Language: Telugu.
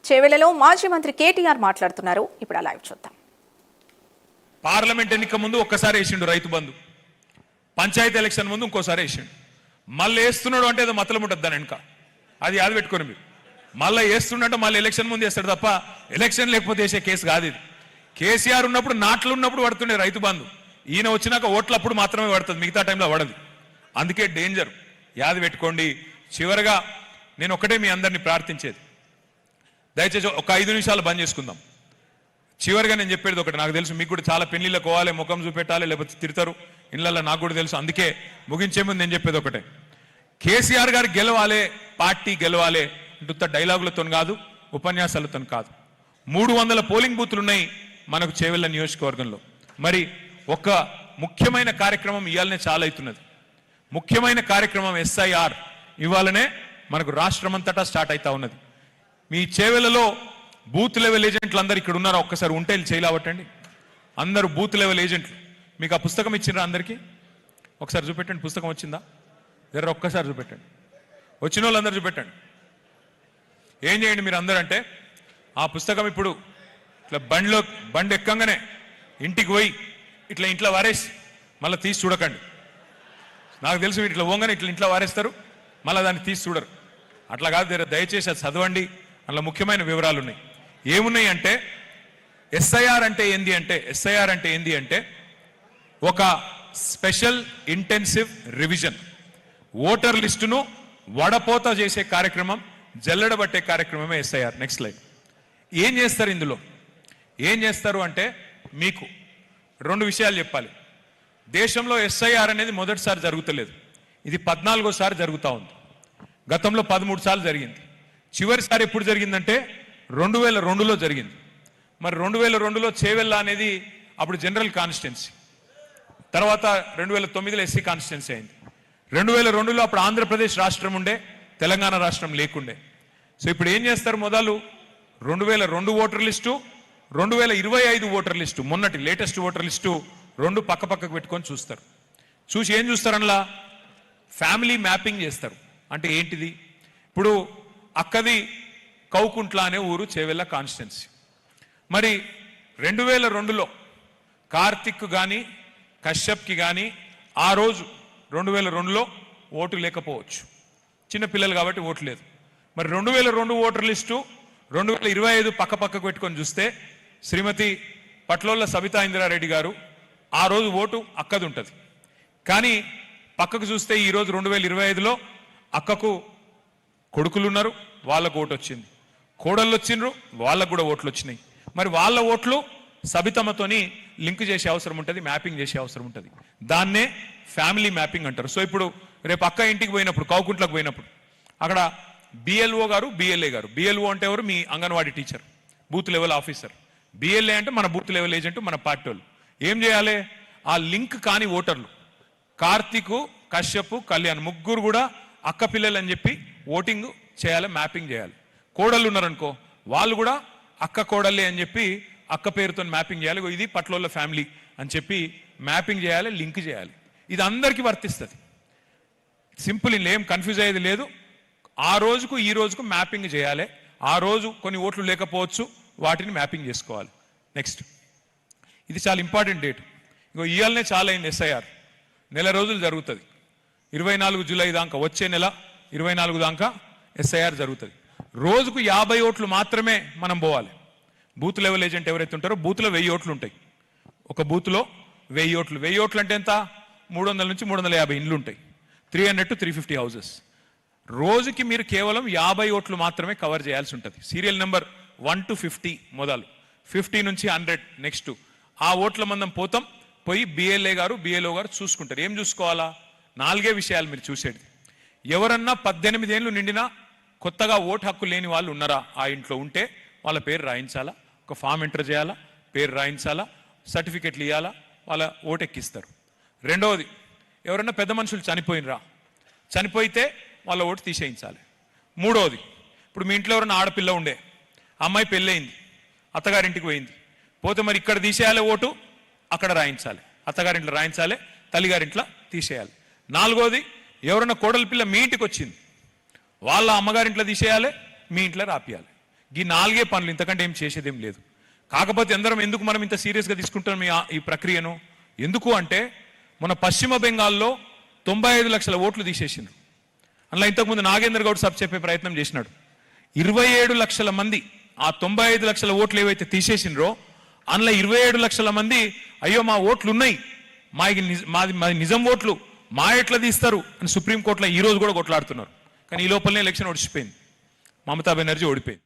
చేవెళ్లలో మాజీ మంత్రి కేటీఆర్ మాట్లాడుతున్నారు. ఇప్పుడు లైవ్ చూద్దాం. పార్లమెంట్ ఎన్నిక ముందు ఒక్కసారి వేసిండు రైతు బంధు, పంచాయతీ ఎలక్షన్ ముందు ఇంకోసారి వేసిండు. మళ్ళీ వేస్తున్నాడు అంటే ఏదో మతలం ఉంటుంది దాని వెనుక, అది యాద పెట్టుకోండి మీరు. మళ్ళీ వేస్తుండంటే మళ్ళీ ఎలక్షన్ ముందు వేస్తాడు తప్ప ఎలక్షన్ లేకపోతే వేసే కేసు కాదు ఇది. కేసీఆర్ ఉన్నప్పుడు నాట్లు ఉన్నప్పుడు పడుతుండే రైతు బంధు, ఈయన వచ్చినాక ఓట్లప్పుడు మాత్రమే పడుతుంది, మిగతా టైంలో పడదు. అందుకే డేంజర్, యాద పెట్టుకోండి. చివరిగా నేను ఒకటే మీ అందరినీ ప్రార్థించేది, దయచేసి ఒక 5 నిమిషాలు బంద్ చేసుకుందాం. చివరిగా నేను చెప్పేది ఒకటి, నాకు తెలుసు మీకు కూడా చాలా పెళ్లిళ్ళకు పోవాలి, ముఖం చూపెట్టాలి, లేకపోతే తిడతారు ఇళ్ళల్లో, నాకు కూడా తెలుసు. అందుకే ముగించే ముందు నేను చెప్పేది ఒకటే, కేసీఆర్ గారు గెలవాలి, పార్టీ గెలవాలి ఇంత డైలాగులతో కాదు, ఉపన్యాసాలతో కాదు. 300 పోలింగ్ బూతులు ఉన్నాయి మనకు చేవెళ్ల నియోజకవర్గంలో. మరి ఒక ముఖ్యమైన కార్యక్రమం ఇవాళనే చాలా అవుతున్నది. ముఖ్యమైన కార్యక్రమం SIR ఇవాళనే మనకు రాష్ట్రమంతటా స్టార్ట్ అవుతా ఉన్నది. మీ చేవెళ్లలో బూత్ లెవెల్ ఏజెంట్లు అందరు ఇక్కడ ఉన్నారా? ఒక్కసారి ఉంటే చేయలేవటండి. అందరూ బూత్ లెవెల్ ఏజెంట్లు. మీకు ఆ పుస్తకం ఇచ్చిండ్రా అందరికీ? ఒకసారి చూపెట్టండి, పుస్తకం వచ్చిందా? జర ఒక్కసారి చూపెట్టండి, వచ్చిన వాళ్ళందరూ చూపెట్టండి. ఏం చేయండి మీరు అందరూ అంటే, ఆ పుస్తకం ఇప్పుడు ఇట్లా బండి ఎక్కంగానే ఇంటికి పోయి ఇట్లా ఇంట్లో వారేసి మళ్ళీ తీసి చూడకండి. నాకు తెలుసు మీరు ఇట్లా పోగానే ఇట్లా ఇంట్లో వారేస్తారు, మళ్ళీ దాన్ని తీసి చూడరు. అట్లా కాదు, దయచేసి అది చదవండి. అందులో ముఖ్యమైన వివరాలు ఉన్నాయి. ఏమున్నాయి అంటే, SIR అంటే ఏంది అంటే ఒక స్పెషల్ ఇంటెన్సివ్ రివిజన్. ఓటర్ లిస్టును వడపోత చేసే కార్యక్రమం, జల్లెడబట్టే కార్యక్రమమే SIR. Next slide. ఏం చేస్తారు ఇందులో? ఏం చేస్తారు అంటే, మీకు 2 విషయాలు చెప్పాలి. దేశంలో SIR అనేది మొదటిసారి జరుగుతలేదు, ఇది 14వ జరుగుతూ ఉంది. గతంలో 13 సార్లు జరిగింది. చివరిసారి ఎప్పుడు జరిగిందంటే 2002లో జరిగింది. మరి 2002లో చేవెళ్ళ అనేది అప్పుడు జనరల్ కాన్స్టిట్యున్సీ, తర్వాత 2009లో SC కాన్స్టిట్యున్సీ అయింది. 2002లో అప్పుడు ఆంధ్రప్రదేశ్ రాష్ట్రం ఉండే, తెలంగాణ రాష్ట్రం లేకుండే. సో ఇప్పుడు ఏం చేస్తారు, మొదలు 2002 ఓటర్ లిస్టు, 2025 ఓటర్ లిస్టు, మొన్నటి లేటెస్ట్ ఓటర్ లిస్టు 2 పక్కకు పెట్టుకొని చూస్తారు. చూసి ఏం చూస్తారు, అందులో ఫ్యామిలీ మ్యాపింగ్ చేస్తారు. అంటే ఏంటిది? ఇప్పుడు అక్కది కౌకుంట్ల అనే ఊరు, చేవెళ్ళ కాన్స్టిట్యున్సీ. మరి 2002లో కార్తిక్ కానీ కశ్యప్కి కానీ ఆ రోజు 2002లో ఓటు లేకపోవచ్చు, చిన్న పిల్లలు కాబట్టి ఓటు లేదు. మరి 2002 ఓటర్ లిస్టు 2025 పక్కకు పెట్టుకొని చూస్తే శ్రీమతి పట్లోళ్ళ సబితా ఇంద్రారెడ్డి గారు ఆ రోజు ఓటు అక్కది ఉంటుంది. కానీ పక్కకు చూస్తే ఈరోజు 2025లో అక్కకు కొడుకులు ఉన్నారు, వాళ్ళకు ఓటు వచ్చింది. కోడళ్ళు వచ్చిండ్రు, వాళ్ళకు కూడా ఓట్లు వచ్చినాయి. మరి వాళ్ళ ఓట్లు సబితమ్మతోని లింక్ చేసే అవసరం ఉంటుంది, మ్యాపింగ్ చేసే అవసరం ఉంటుంది. దాన్నే ఫ్యామిలీ మ్యాపింగ్ అంటారు. సో ఇప్పుడు రేపు అక్క ఇంటికి పోయినప్పుడు, కౌకుంట్లకు పోయినప్పుడు, అక్కడ BLO గారు, BLA గారు. BLO అంటే ఎవరు? మీ anganwadi teacher, booth level officer. BLA అంటే మన బూత్ లెవెల్ ఏజెంట్, మన పార్టీ వాళ్ళు. ఏం చేయాలి? ఆ లింక్ కాని ఓటర్లు కార్తీక్, కశ్యప్, కళ్యాణ్ ముగ్గురు కూడా అక్క పిల్లలు అని చెప్పి ఓటింగ్ చేయాలి, మ్యాపింగ్ చేయాలి. కోడళ్ళు ఉన్నారనుకో, వాళ్ళు కూడా అక్క కోడళ్ళే అని చెప్పి అక్క పేరుతో మ్యాపింగ్ చేయాలి. ఇది పట్లోళ్ళ ఫ్యామిలీ అని చెప్పి మ్యాపింగ్ చేయాలి, లింక్ చేయాలి. ఇది అందరికీ వర్తిస్తుంది. సింపుల్, ఏం కన్ఫ్యూజ్ అయ్యేది లేదు. ఆ రోజుకు ఈ రోజుకు మ్యాపింగ్ చేయాలి. ఆ రోజు కొన్ని ఓట్లు లేకపోవచ్చు, వాటిని మ్యాపింగ్ చేసుకోవాలి. నెక్స్ట్, ఇది చాలా ఇంపార్టెంట్ డేట్. ఇంకో ఇవాళనే చాలా అయింది SIR. నెల రోజులు జరుగుతుంది. 24 జూలై దాకా, వచ్చే నెల 24 దాకా SIR జరుగుతుంది. రోజుకు 50 ఓట్లు మాత్రమే మనం పోవాలి. బూత్ లెవెల్ ఏజెంట్ ఎవరైతే ఉంటారో బూత్లో 1000 ఓట్లు ఉంటాయి. ఒక బూత్లో 1000 ఓట్లు. 1000 ఓట్లు అంటే ఎంత? 300 నుంచి 350 ఇండ్లు ఉంటాయి. 300 to 350 హౌసెస్. రోజుకి మీరు కేవలం 50 ఓట్లు మాత్రమే కవర్ చేయాల్సి ఉంటుంది. సీరియల్ నెంబర్ 1 to 50 మొదలు, 50 నుంచి 100 నెక్స్ట్. ఆ ఓట్ల మందం పోయి BLA గారు, BLO గారు చూసుకుంటారు. ఏం చూసుకోవాలా? 4 విషయాలు మీరు చూసేది. ఎవరన్నా 18 ఏళ్ళు నిండినా కొత్తగా ఓటు హక్కు లేని వాళ్ళు ఉన్నారా ఆ ఇంట్లో ఉంటే వాళ్ళ పేరు రాయించాలా, ఒక ఫామ్ ఎంటర్ చేయాలా, పేరు రాయించాలా, సర్టిఫికెట్లు ఇవ్వాలా, వాళ్ళ ఓటు ఎక్కిస్తారు. రెండవది, ఎవరన్నా పెద్ద మనుషులు చనిపోయితే వాళ్ళ ఓటు తీసేయించాలి. మూడవది, ఇప్పుడు మీ ఇంట్లో ఎవరన్నా ఆడపిల్ల ఉండే, అమ్మాయి పెళ్ళయింది, అత్తగారింటికి పోతే మరి ఇక్కడ తీసేయాలి ఓటు, అక్కడ రాయించాలి, అత్తగారింట్లో రాయించాలి, తల్లిగారింట్లో తీసేయాలి. నాలుగోది, ఎవరన్నా కోడలి పిల్ల మీ ఇంటికి వచ్చింది, వాళ్ళ అమ్మగారింట్లో తీసేయాలి, మీ ఇంట్లో రాపియాలి. ఈ 4 పనులు, ఇంతకంటే ఏం చేసేదేం లేదు. కాకపోతే ఎందుకు మనం ఇంత సీరియస్గా తీసుకుంటాం ఈ ప్రక్రియను? ఎందుకు అంటే మన పశ్చిమ బెంగాల్లో 95 లక్షల ఓట్లు తీసేసిండ్రు. అందులో ఇంతకుముందు నాగేంద్ర గౌడ్ సబ్ చెప్పే ప్రయత్నం చేసినాడు. 27 లక్షల మంది ఆ 95 లక్షల ఓట్లు ఏవైతే తీసేసిండ్రో అందులో 27 లక్షల మంది అయ్యో మా ఓట్లు ఉన్నాయి, మాది నిజం ఓట్లు, మా ఎట్లా తీస్తారు అని సుప్రీంకోర్టులో ఈ రోజు కూడా కొట్లాడుతున్నారు. కానీ ఈ లోపలనే ఎలక్షన్ ఓడిచిపోయింది, మమతా బెనర్జీ ఓడిపోయింది.